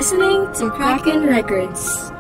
listening to Kraken Records.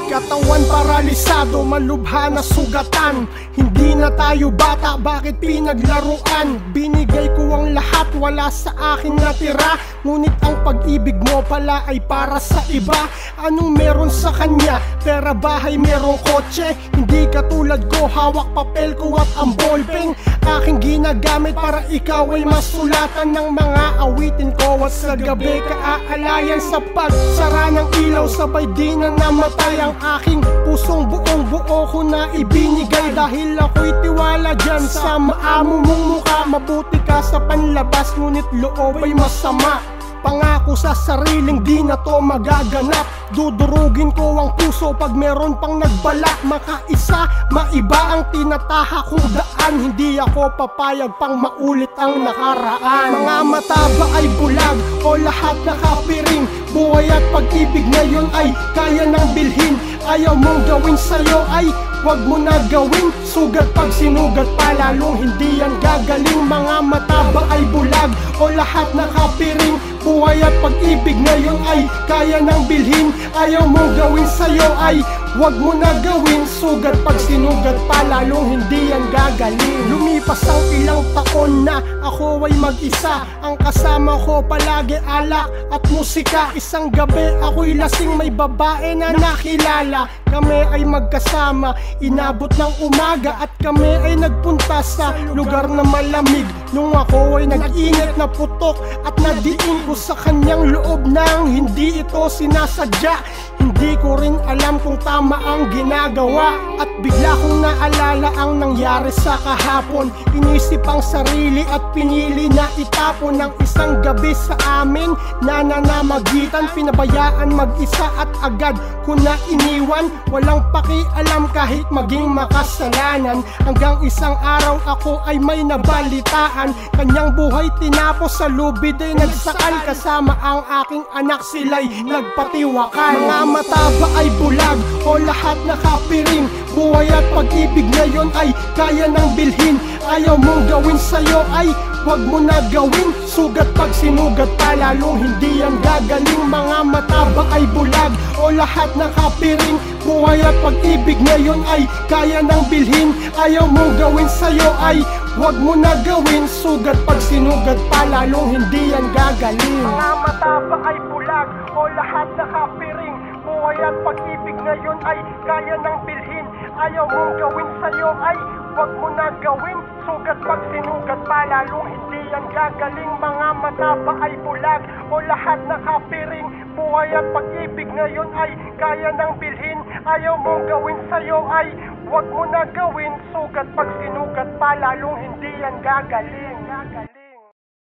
Katawan paralisado, malubha na sugatan. Hindi na tayo bata, bakit pinaglaruan? Binigay ko ang lahat, wala sa akin natira. Ngunit ang pag-ibig mo pala ay para sa iba. Anong meron sa kanya? Pera, bahay, merong kotse. Hindi katulad ko, hawak papel ko at ang ballpen. Aking ginagamit para ikaw ay masulatan ng mga awitin ko. At sa gabi kaaalayan sa pagsara ng ilaw, sabay di na namatay ang aking pusong buong buo ko na ibinigay. Dahil ako'y tiwala dyan sa maamo mong mukha. Mabuti ka sa panlabas, ngunit loob ay masama. Pangako sa sariling di na to magaganap. Dudurugin ko ang puso pag meron pang nagbalak. Makaisa, maiba ang tinataha kong daan. Hindi ako papayag pang maulit ang nakaraan. Mga mata ba ay bulag o lahat nakapiring? Buhay at pag-ibig ngayon ay kaya nang bilhin. Ayaw mong gawin sa'yo ay wag mo na gawin. Sugat pag sinugat pa, lalong hindi yan gagaling. Mga mata ba ay bulag o lahat nakapiring? Buhay at pag-ibig ngayon ay kaya nang bilhin. Ayaw mong gawin sa'yo ay wag mo na gawin. Sugat pag sinugat pa, lalong hindi yan gagaling. Lumipas ang ilang taon na ako ay mag-isa. Ang kasama ko palagi alak at musika. Isang gabi ako'y lasing, may babae na nakilala. Kami ay magkasama, inabot ng umaga. At kami ay nagpunta sa lugar na malamig. Nung ako ay nag-init na putok at nadiin ko sa kanyang loob nang hindi ito sinasadya. Hindi ko rin alam kung tama ang ginagawa. At bigla kong naalala ang nangyari sa kahapon. Inisip ang sarili at pinili na itapon. Ng isang gabi sa amin na nanamagitan, pinabayaan mag-isa at agad ko na iniwan. Walang pakialam kahit maging makasalanan. Hanggang isang araw ako ay may nabalitaan. Kanyang buhay tinapos sa lubid ay nagsakal. Kasama ang aking anak, sila'y nagpatiwakal. Mga mata ba ay bulag o lahat nakapiring? Buhay at pag-ibig ngayon ay kaya nang bilhin. Ayaw mong gawin sa'yo ay wag mo na gawin. Sugat pag sinugat pa, lalong hindi yan gagaling. Mga mata ba ay bulag o lahat nakapiring? Buhay at pag-ibig ngayon ay kaya nang bilhin. Ayaw mong gawin sa'yo ay wag mo na gawin. Sugat pag sinugat pa, lalong hindi yan gagaling. Mga mata ba ay bulag o lahat nakapiring? Buhay at pag-ibig ngayon ay kaya nang bilhin. Ayaw mong gawin sa'yo ay wag mo na gawin. Sugat pag sinugat pa, lalong hindi yan gagaling. Mga mata ba ay bulag o lahat nakapiring? Buhay at pag-ibig ngayon ay kaya nang bilhin. Ayaw mong gawin sa'yo ay wag mo na gawin. Sugat pag sinugat pa, lalong hindi yan gagaling.